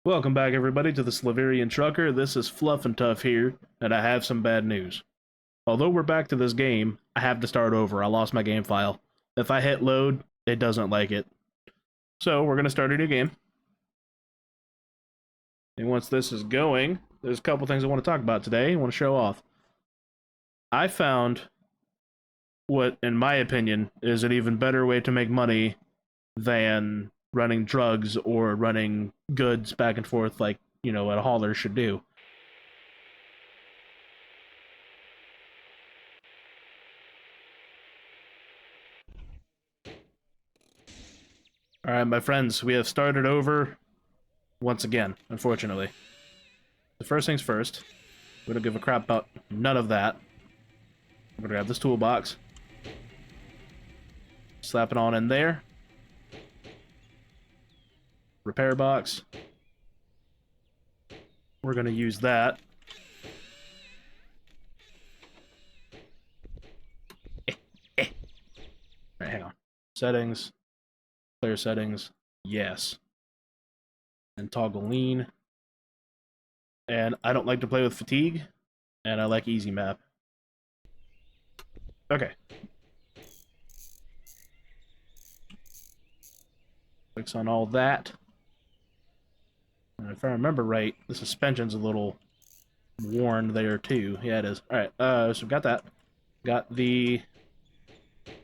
Welcome back, everybody, to the Slaverian Trucker. This is Fluff and Tough here, and I have some bad news. Although we're back to this game, I have to start over. I lost my game file. If I hit load, it doesn't like it. So we're going to start a new game. And once this is going, there's a couple things I want to talk about today. I want to show off. I found what, in my opinion, is an even better way to make money than running drugs or running goods back and forth like, what a hauler should do. Alright, my friends, we have started over once again, unfortunately. The first things first, we don't give a crap about none of that. I'm gonna grab this toolbox, slap it on in there. Repair box. We're gonna use that. Alright, hang on. Settings. Player settings. Yes. And toggle lean. And I don't like to play with fatigue. And I like easy map. Okay. Clicks on all that. And if I remember right, the suspension's a little worn there too. Yeah, it is. Alright, so we've got that. Got the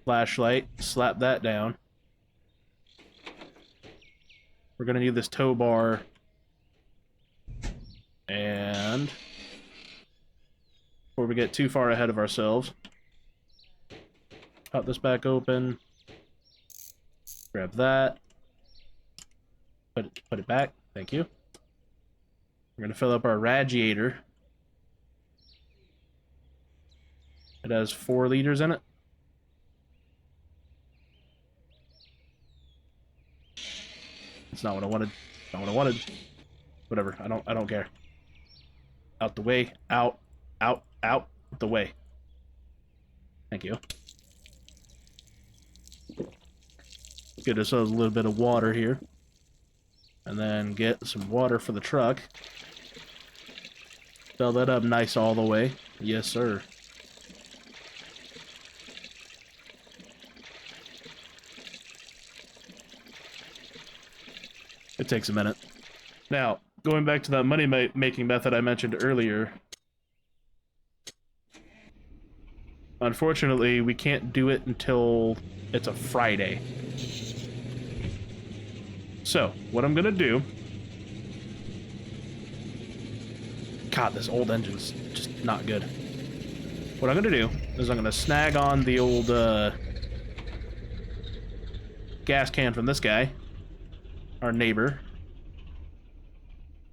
flashlight. Slap that down. We're gonna need this tow bar. And before we get too far ahead of ourselves, pop this back open. Grab that. Put it back. Thank you. We're gonna fill up our radiator. It has 4 liters in it. It's not what I wanted. Not what I wanted. Whatever. I don't care. Out the way. Out the way. Thank you. Get ourselves a little bit of water here. And then get some water for the truck. Fill that up nice all the way. Yes, sir. It takes a minute. Now, going back to that money-making method I mentioned earlier. Unfortunately, we can't do it until it's a Friday. So, what I'm gonna do... God, this old engine's just not good. What I'm gonna do is I'm gonna snag on the old gas can from this guy, our neighbor,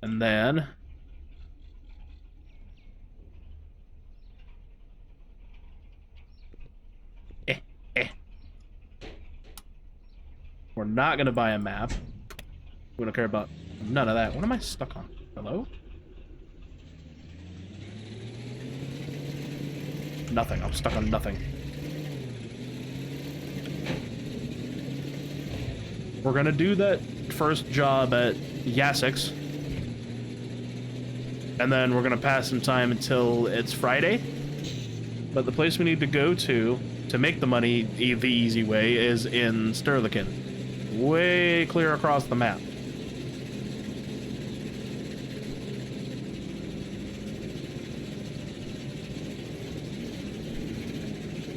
and then we're not gonna buy a map. We don't care about none of that. What am I stuck on? Hello? Nothing. I'm stuck on nothing. We're gonna do that first job at Yasek's. And then we're gonna pass some time until it's Friday. But the place we need to go to make the money the easy way is in Sterlikin. Way clear across the map.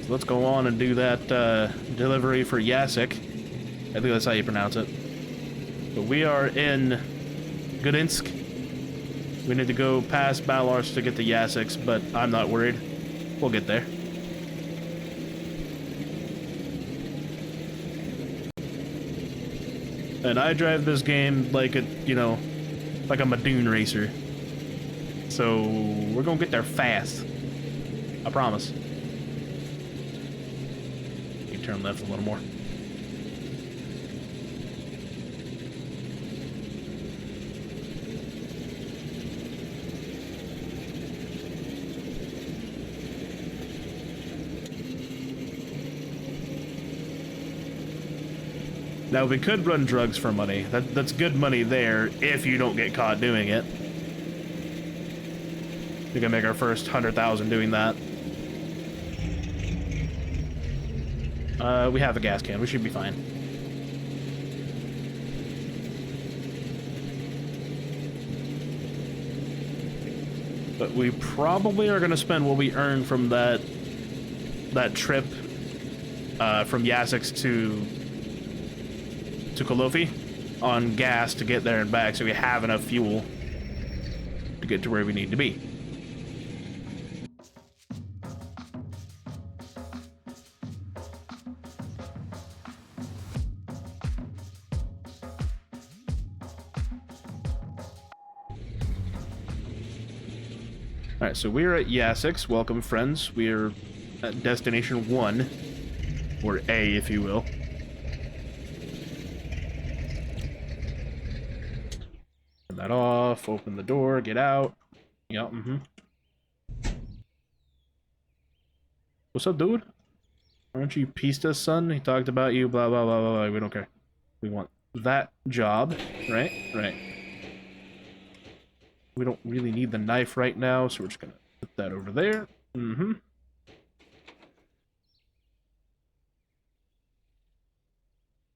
So let's go on and do that delivery for Yasek. I think that's how you pronounce it. But we are in Gdansk. We need to go past Balars to get to Yasek's, but I'm not worried. We'll get there. And I drive this game like a, like I'm a dune racer. So we're gonna get there fast. I promise. You can turn left a little more. Now, we could run drugs for money. That's good money there if you don't get caught doing it. We can make our first 100,000 doing that. We have a gas can. We should be fine. But we probably are going to spend what we earn from that trip from Yassix to Kalofi on gas to get there and back, so we have enough fuel to get to where we need to be. Alright, so we're at Yassix. Welcome, friends. We're at Destination 1. Or A, if you will. Turn that off, open the door, get out. Yep, What's up, dude? Aren't you Pistas, son? He talked about you, blah, blah, blah, blah, blah. We don't care. We want that job, right? Right. We don't really need the knife right now, so we're just gonna put that over there.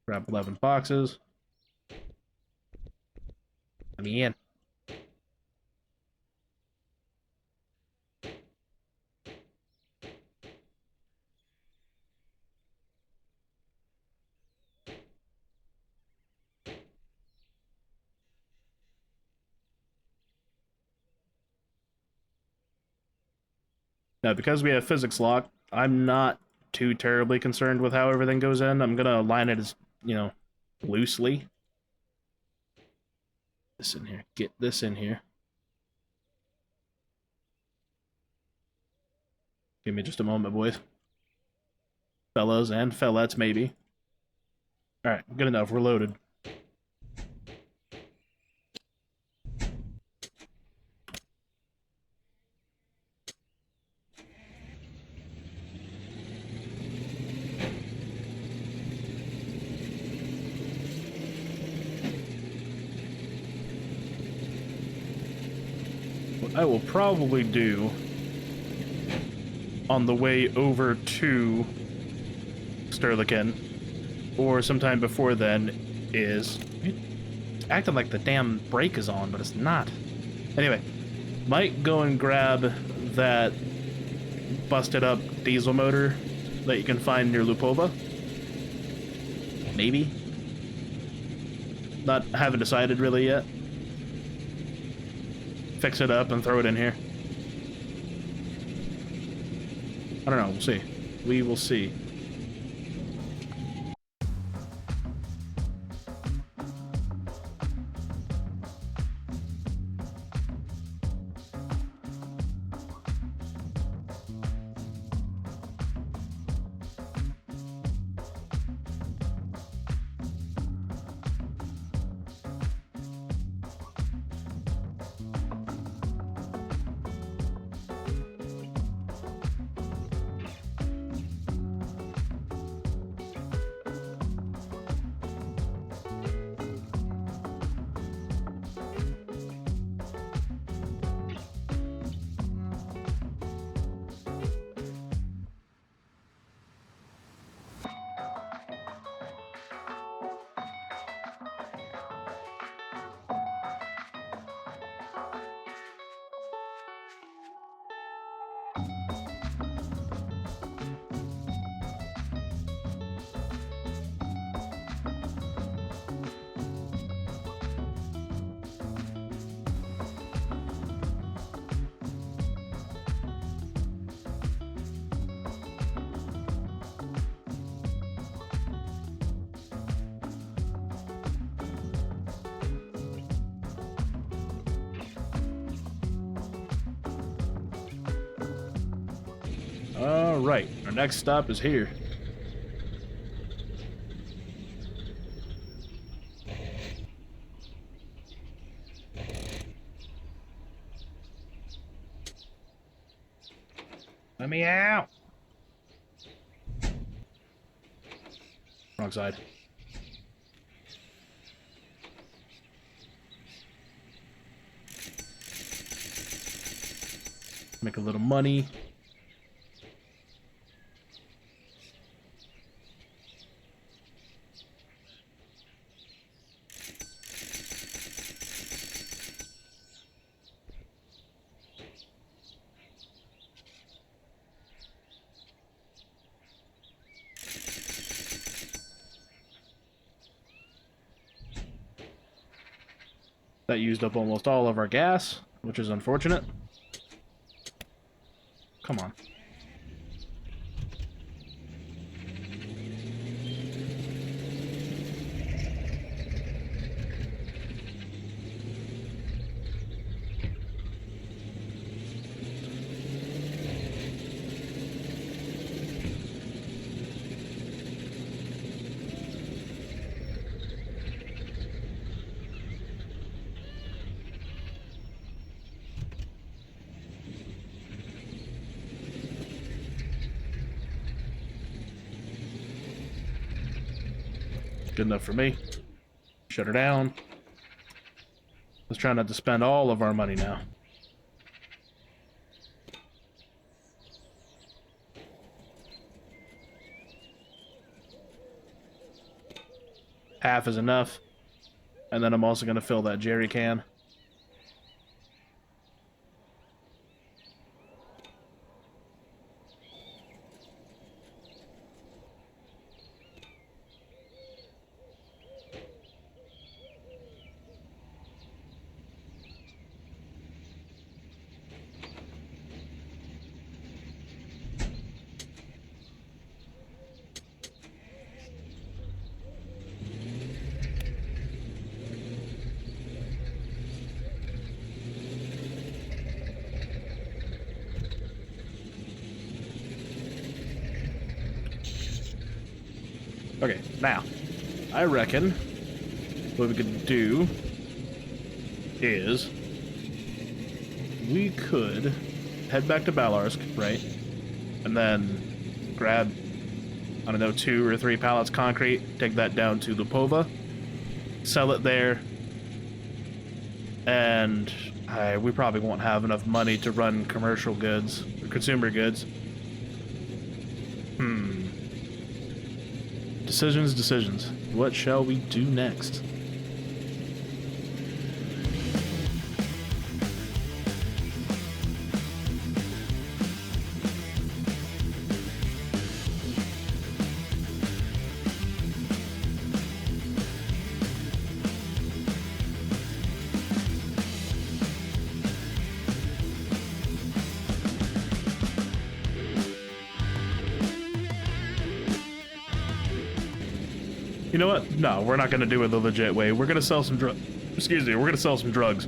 Grab 11 boxes. Let me in. Now, because we have physics lock, I'm not too terribly concerned with how everything goes in. I'm gonna align it as, you know, loosely. This in here. Get this in here. Give me just a moment, boys. Fellas and fellettes, maybe. Alright, good enough. We're loaded. What I will probably do on the way over to Sterlican, or sometime before then, is... It's acting like the damn brake is on, but it's not. Anyway, might go and grab that busted up diesel motor that you can find near Lupova. Maybe. Haven't decided really yet. Fix it up and throw it in here. I don't know, we'll see. We will see. Alright, our next stop is here. Let me out! Wrong side. Make a little money. That used up almost all of our gas, which is unfortunate. Come on. Good enough for me. Shut her down. Let's try not to spend all of our money now. Half is enough. And then I'm also going to fill that jerry can. Okay, now, I reckon what we could do is we could head back to Balarsk, right? And then grab, I don't know, 2 or 3 pallets concrete, take that down to Lupova, sell it there, and we probably won't have enough money to run commercial goods, or consumer goods. Decisions. What shall we do next? You know what? No, we're not gonna do it the legit way. We're gonna sell some Excuse me, we're gonna sell some drugs.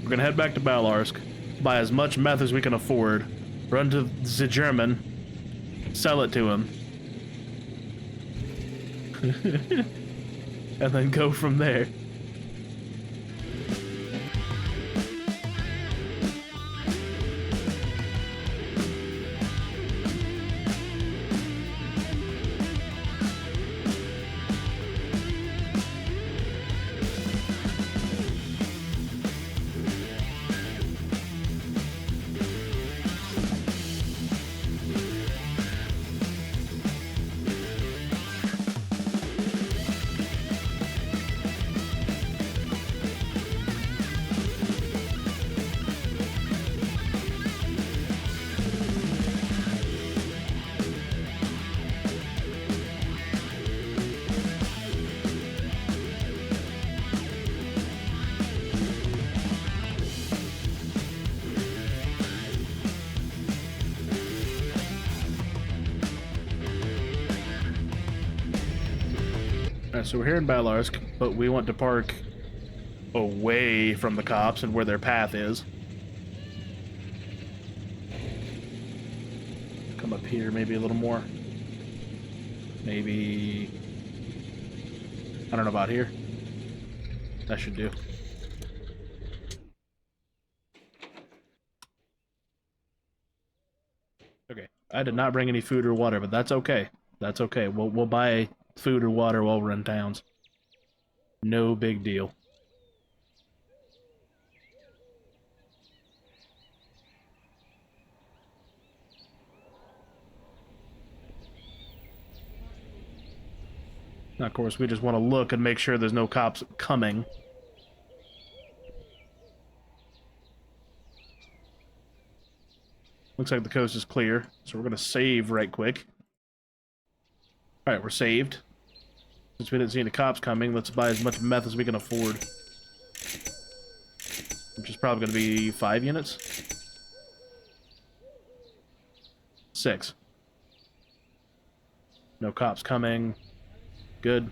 We're gonna head back to Balarsk, buy as much meth as we can afford, run to the German, sell it to him, and then go from there. Alright, so we're here in Balarsk, but we want to park away from the cops and where their path is. Come up here maybe a little more. Maybe... I don't know about here. That should do. Okay, I did not bring any food or water, but that's okay. That's okay. We'll buy food or water while we're in towns. No big deal. Now, of course, we just want to look and make sure there's no cops coming. Looks like the coast is clear, so we're going to save right quick. Alright, we're saved. Since we didn't see any cops coming, let's buy as much meth as we can afford. Which is probably going to be 5 units? 6. No cops coming. Good.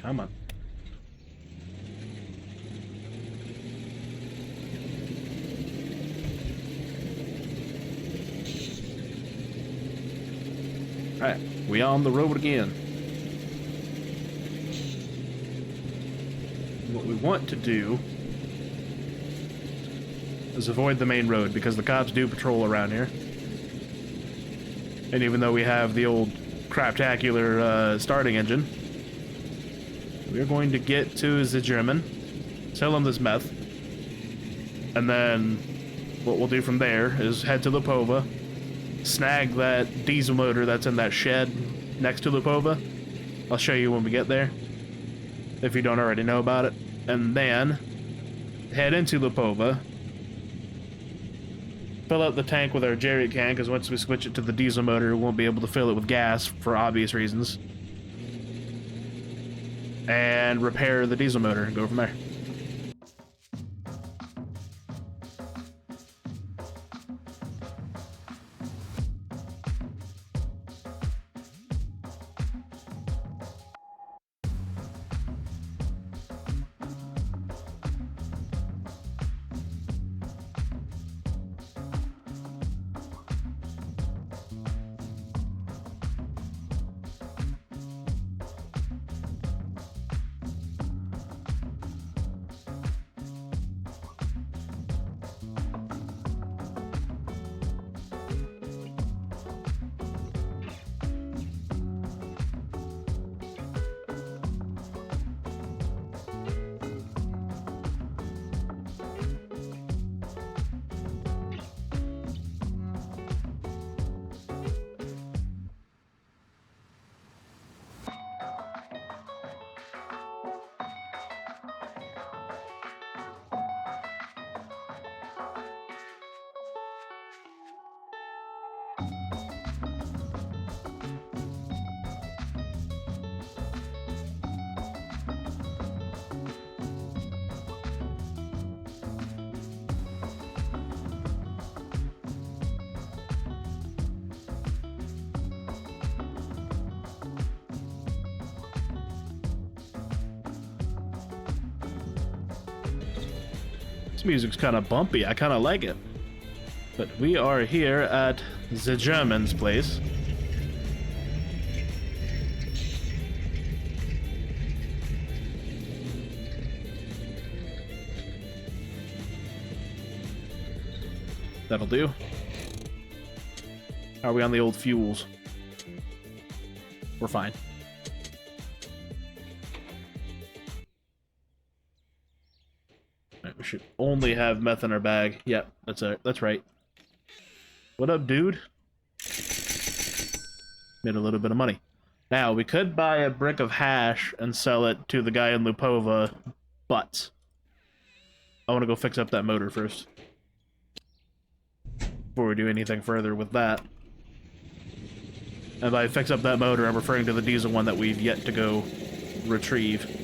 Come on. Alright, we on the road again. What we want to do is avoid the main road, because the cops do patrol around here. And even though we have the old craptacular starting engine, we're going to get to the German, sell him this meth, and then what we'll do from there is head to Lipova, snag that diesel motor that's in that shed next to Lipova. I'll show you when we get there, if you don't already know about it. And then head into Lipova, fill up the tank with our jerry can, because once we switch it to the diesel motor, we won't be able to fill it with gas for obvious reasons. And repair the diesel motor and go from there. This music's kind of bumpy. I kind of like it. But we are here at the German's place. That'll do. Are we on the old fuels? We're fine. We should only have meth in our bag. Yep, that's it. That's right. What up, dude? Made a little bit of money. Now, we could buy a brick of hash and sell it to the guy in Lipova, but I want to go fix up that motor first before we do anything further with that. And by fix up that motor, I'm referring to the diesel one that we've yet to go retrieve.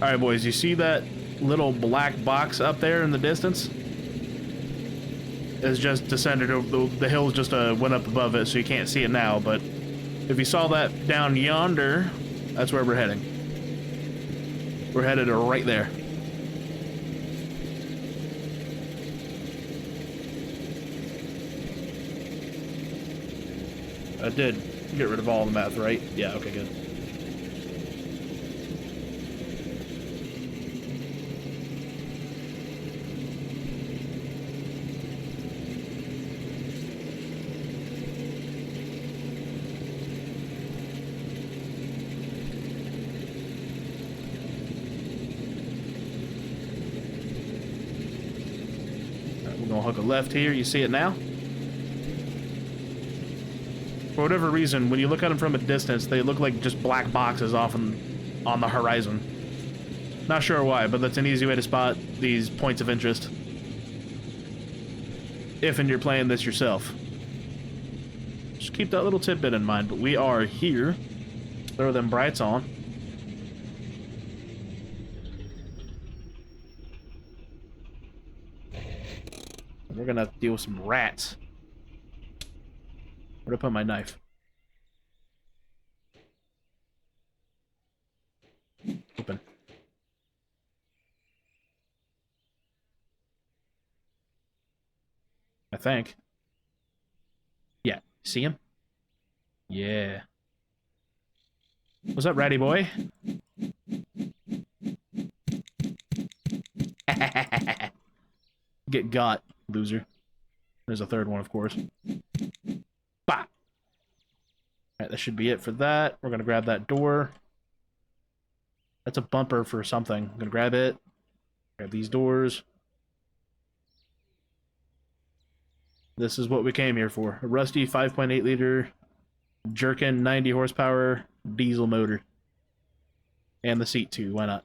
Alright, boys, you see that little black box up there in the distance? It's just descended over the hills, just went up above it, so you can't see it now, but if you saw that down yonder, that's where we're heading. We're headed right there. I did get rid of all the meth, right? Yeah, okay, good. We're gonna hook a left here. You see it now? For whatever reason, when you look at them from a distance, they look like just black boxes off on the horizon. Not sure why, but that's an easy way to spot these points of interest. If and you're playing this yourself. Just keep that little tidbit in mind, but we are here. Throw them brights on. We're gonna have to deal with some rats. Where'd I put my knife? Open. I think. Yeah. See him? Yeah. What's up, ratty boy? Get got, loser. There's a third one, of course. Bah! Alright, that should be it for that. We're gonna grab that door. That's a bumper for something. I'm gonna grab it. Grab these doors. This is what we came here for. A rusty 5.8 liter Jerkin 90 horsepower diesel motor. And the seat too, why not?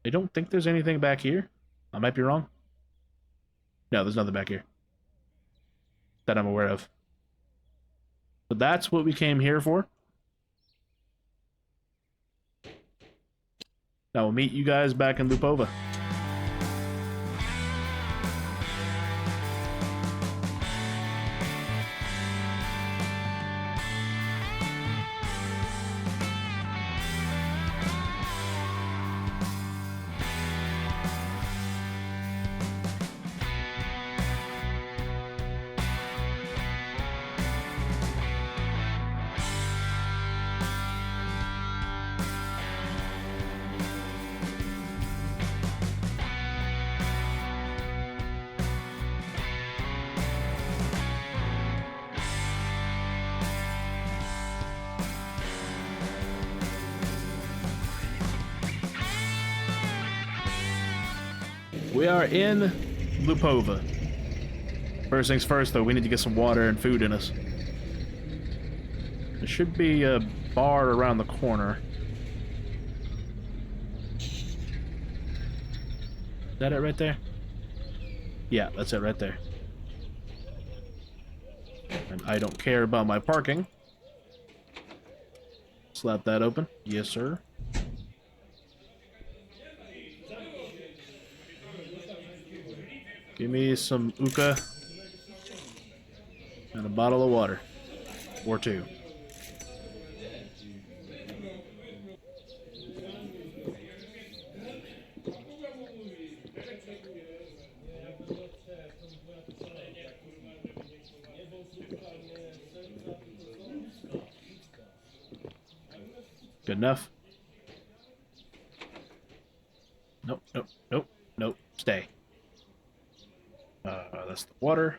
I don't think there's anything back here. I might be wrong. No, there's nothing back here that I'm aware of. But that's what we came here for. Now we'll meet you guys back in Lupova. We are in Lupova. First things first, though, we need to get some water and food in us. There should be a bar around the corner. Is that it right there? Yeah, that's it right there. And I don't care about my parking. Slap that open. Yes, sir. Give me some Uka and a bottle of water. Or two. Good enough? Nope, nope, nope, nope. Stay. That's the water.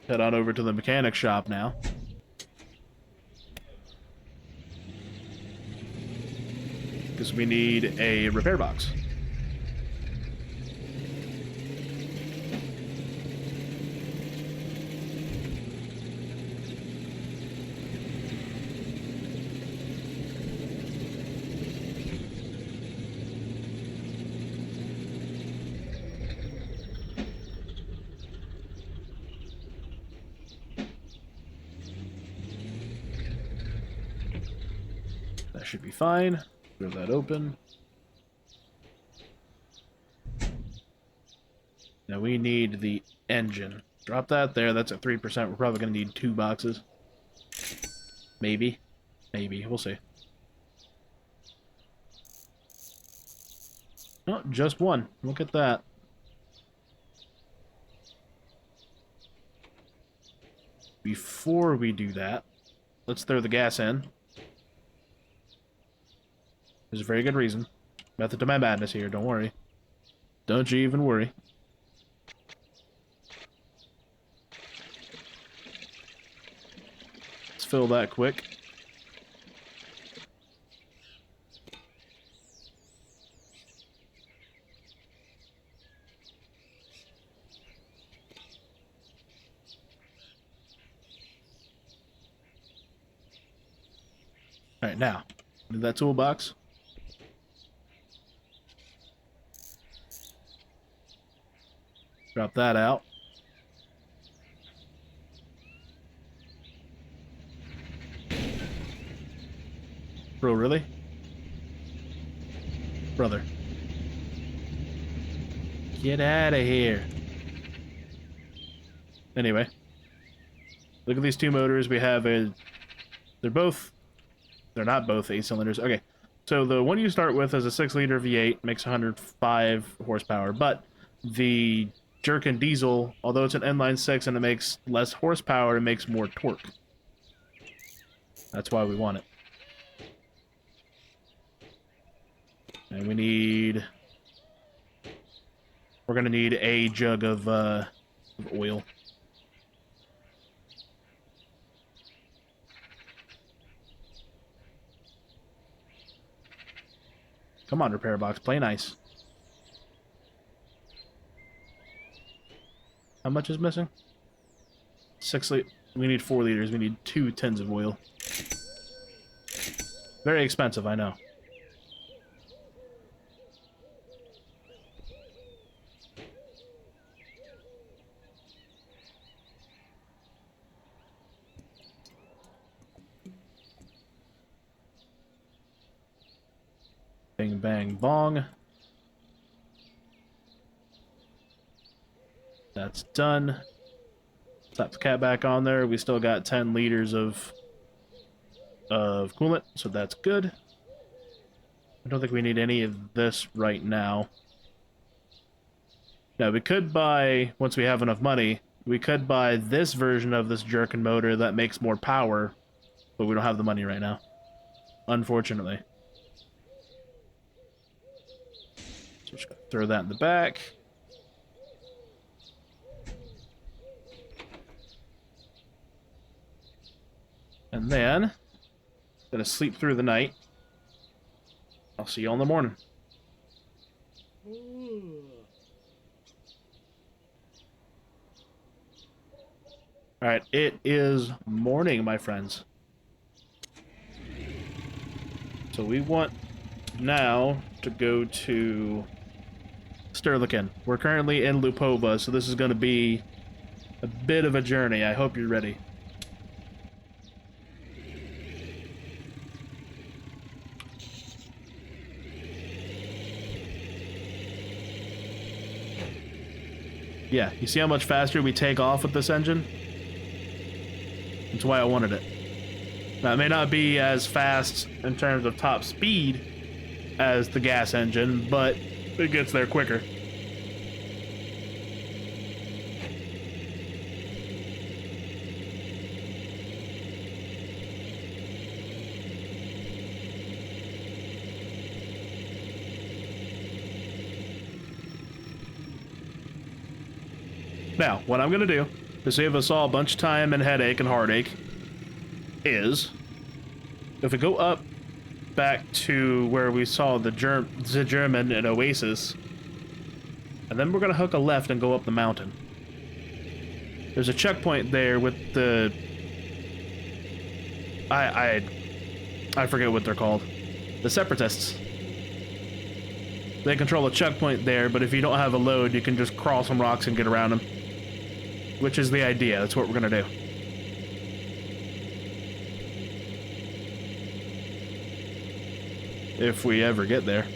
Head on over to the mechanic shop now. Because we need a repair box. should be fine. Throw that open. Now we need the engine. Drop that there. That's at 3%. We're probably going to need 2 boxes. Maybe. Maybe. We'll see. Oh, just 1. Look at that. Before we do that, let's throw the gas in. There's a very good reason. Method to my madness here, don't worry. Don't you even worry. Let's fill that quick. Alright, now, into that toolbox. Drop that out. Bro, really? Brother. Get out of here. Anyway. Look at these 2 motors. We have a... They're not both 8 cylinders. Okay. So the one you start with is a 6-liter V8. Makes 105 horsepower. But the Jerkin diesel, although it's an inline 6 and it makes less horsepower, it makes more torque. That's why we want it. And we need... We're gonna need a jug of oil. Come on, repair box, play nice. How much is missing? 6 liters. We need 4 liters. We need 2 tins of oil. Very expensive, I know. Bing, bang, bong. That's done. Slap the cap back on there. We still got 10 liters of coolant, so that's good. I don't think we need any of this right now. Now, we could buy, once we have enough money, we could buy this version of this Jerkin motor that makes more power, but we don't have the money right now, unfortunately. So just throw that in the back. And then, gonna sleep through the night. I'll see you all in the morning. Alright, it is morning, my friends. So we want now to go to Sterlikin. We're currently in Lupova, so this is going to be a bit of a journey. I hope you're ready. Yeah, you see how much faster we take off with this engine? That's why I wanted it. Now, it may not be as fast in terms of top speed as the gas engine, but it gets there quicker. Now, what I'm going to do to save us all a bunch of time and headache and heartache is, if we go up back to where we saw the German and Oasis, and then we're going to hook a left and go up the mountain. There's a checkpoint there with the... I forget what they're called. The Separatists. They control a checkpoint there, but if you don't have a load, you can just crawl some rocks and get around them. Which is the idea. That's what we're going to do. if we ever get there.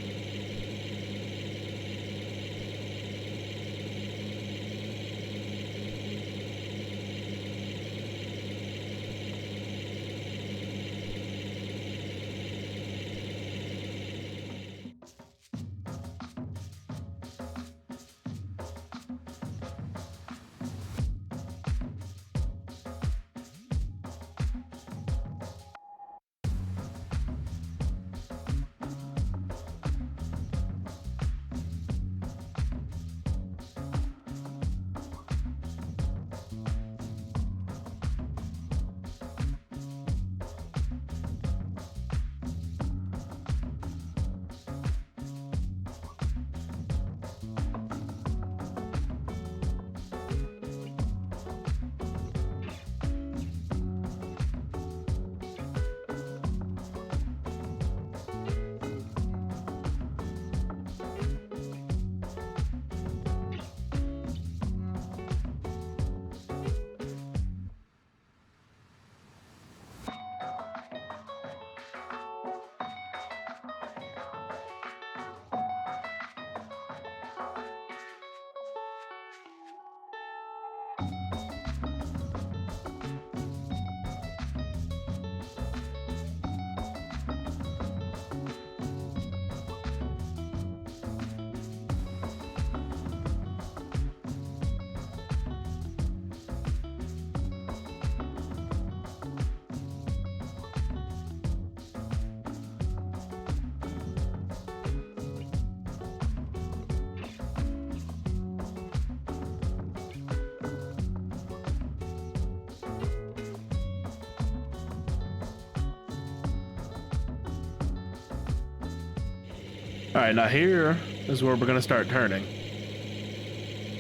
Alright, now here is where we're going to start turning.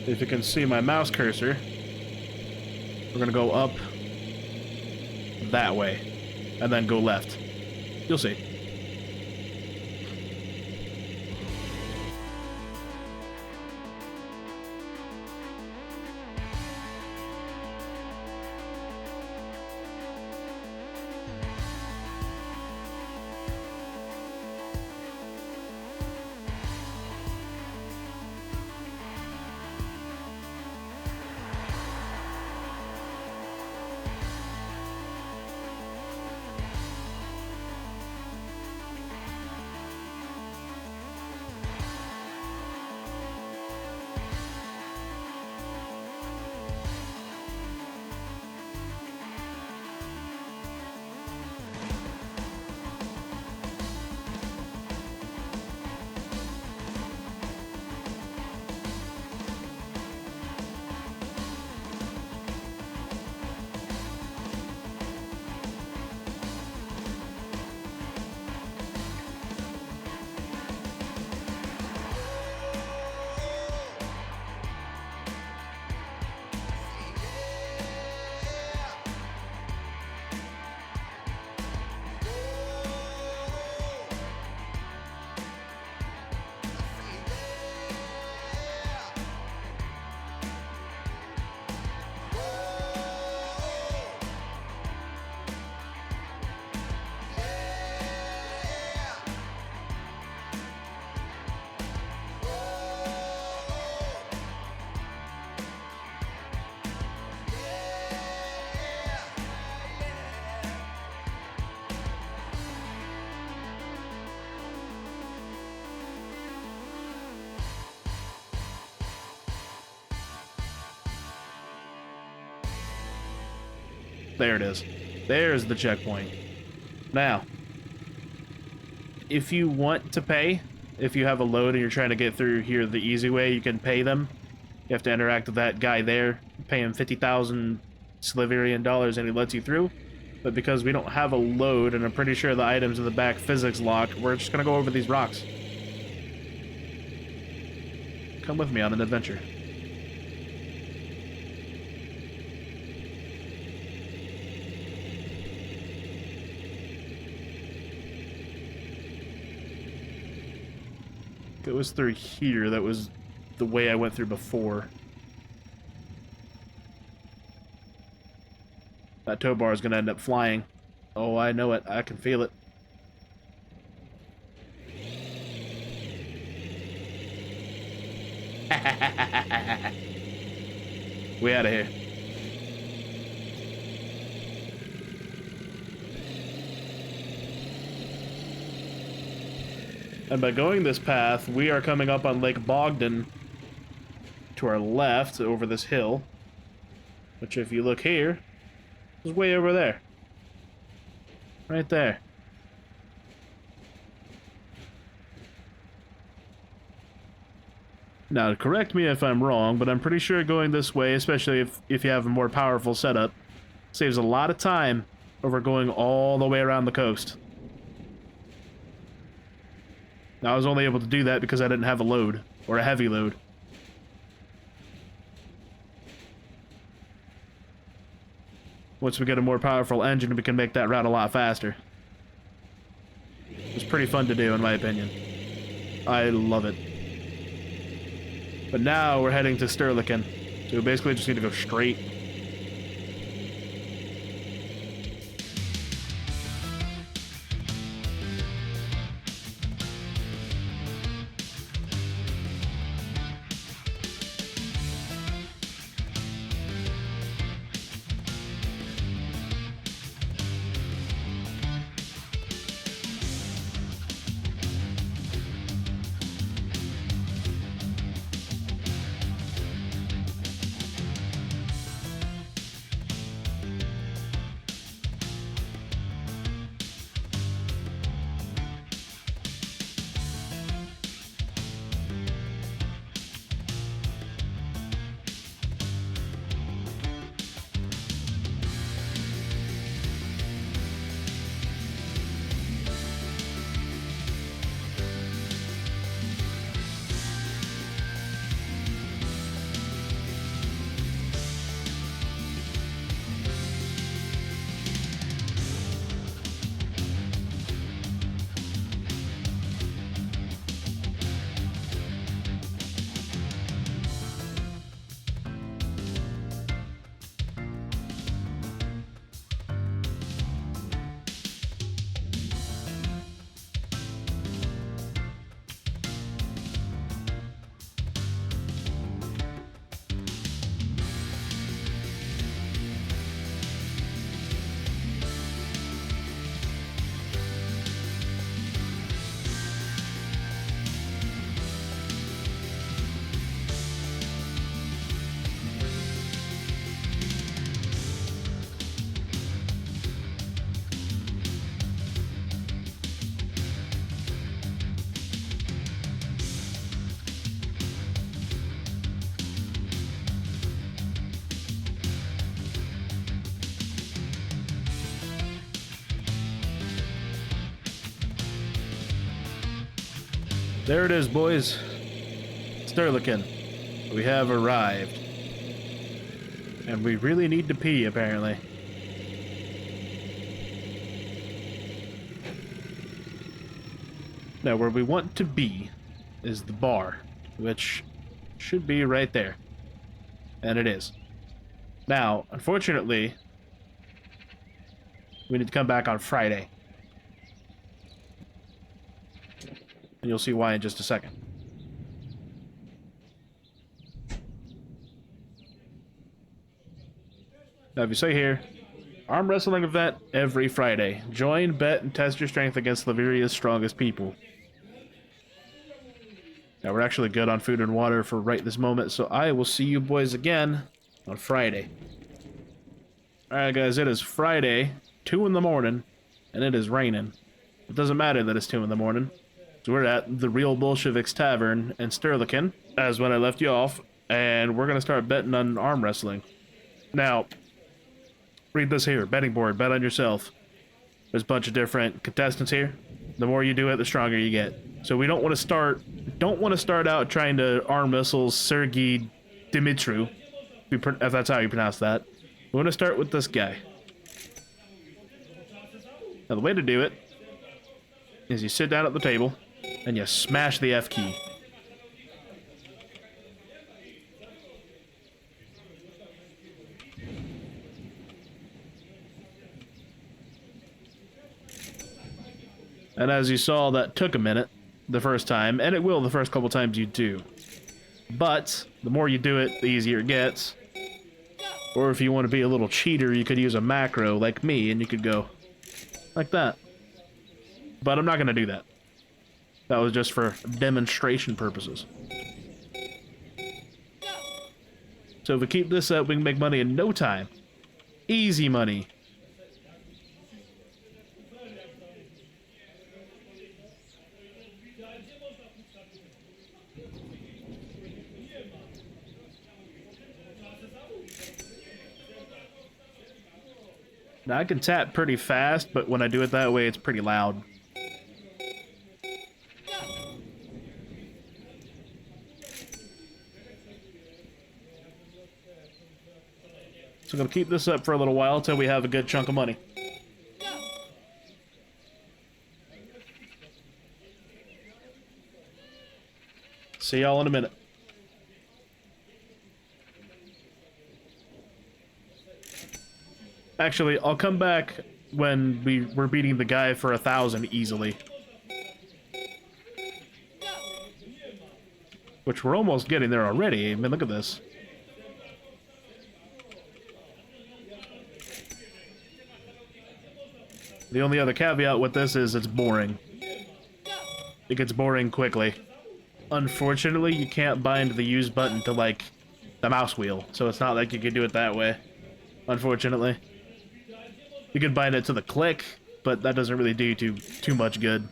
If you can see my mouse cursor, we're going to go up that way, and then go left. You'll see. There it is. There's the checkpoint. Now, if you want to pay, if you have a load and you're trying to get through here the easy way, you can pay them. You have to interact with that guy there, pay him 50,000 Slaverian dollars, and he lets you through. But because we don't have a load, and I'm pretty sure the items in the back physics lock, we're just gonna go over these rocks. Come with me on an adventure. It was through here. That was the way I went through before. That tow bar is going to end up flying. Oh, I know it. I can feel it. We out of here. And by going this path, we are coming up on Lake Bogdan to our left over this hill. Which, if you look here, is way over there. Right there. Now, correct me if I'm wrong, but I'm pretty sure going this way, especially if you have a more powerful setup, saves a lot of time over going all the way around the coast. Now, I was only able to do that because I didn't have a load, or a heavy load. Once we get a more powerful engine, we can make that route a lot faster. It's pretty fun to do, in my opinion. I love it. But now we're heading to Sterliken, so we basically just need to go straight. There it is, boys. Sterliken. We have arrived. And we really need to pee, apparently. Now, where we want to be is the bar, which should be right there. And it is. Now, unfortunately, we need to come back on Friday. And you'll see why in just a second. Now, if you say here, arm wrestling event every Friday. Join, bet, and test your strength against Slaveria's strongest people. Now, we're actually good on food and water for right this moment, so I will see you boys again on Friday. Alright, guys, it is Friday, 2 in the morning, and it is raining. It doesn't matter that it's 2 in the morning. So we're at the Real Bolsheviks Tavern in Sterliken, as when I left you off, and we're going to start betting on arm wrestling. Now, read this here, betting board, bet on yourself. There's a bunch of different contestants here. The more you do it, the stronger you get. So we don't want to start out trying to arm wrestle Sergei Dimitru, if that's how you pronounce that. We want to start with this guy. Now the way to do it is you sit down at the table and you smash the F key. And as you saw, that took a minute the first time, and it will the first couple times you do. But the more you do it, the easier it gets. Or if you want to be a little cheater, you could use a macro like me, and you could go like that. But I'm not going to do that. That was just for demonstration purposes. So if we keep this up, we can make money in no time. Easy money. Now I can tap pretty fast, but when I do it that way, it's pretty loud. So I'm going to keep this up for a little while until we have a good chunk of money. See y'all in a minute. Actually, I'll come back when we're beating the guy for 1,000 easily. Which we're almost getting there already. I mean, look at this. The only other caveat with this is it's boring. It gets boring quickly. Unfortunately, you can't bind the use button to, like, the mouse wheel, so it's not like you can do it that way. Unfortunately. You can bind it to the click, but that doesn't really do too much good.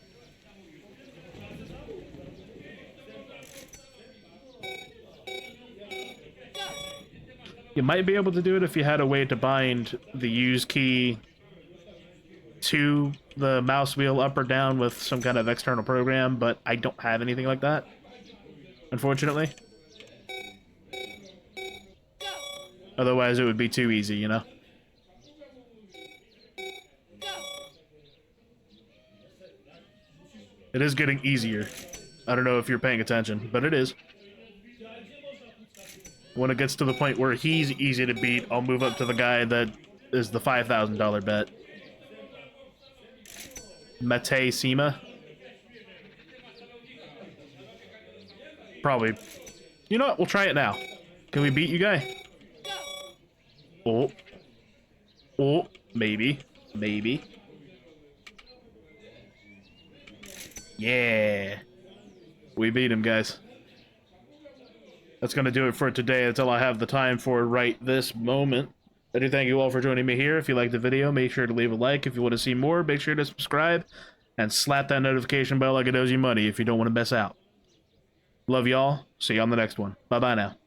You might be able to do it if you had a way to bind the use key to the mouse wheel up or down with some kind of external program, but I don't have anything like that, unfortunately. Otherwise, it would be too easy, you know? It is getting easier. I don't know if you're paying attention, but it is. When it gets to the point where he's easy to beat, I'll move up to the guy that is the $5,000 bet. Mate Sima. Probably. You know what? We'll try it now. Can we beat you, guy? Oh. Oh. Maybe. Maybe. Yeah. We beat him, guys. That's going to do it for today until I have the time for right this moment. I do thank you all for joining me here. If you liked the video, make sure to leave a like. If you want to see more, make sure to subscribe. And slap that notification bell like it owes you money if you don't want to miss out. Love y'all. See you on the next one. Bye-bye now.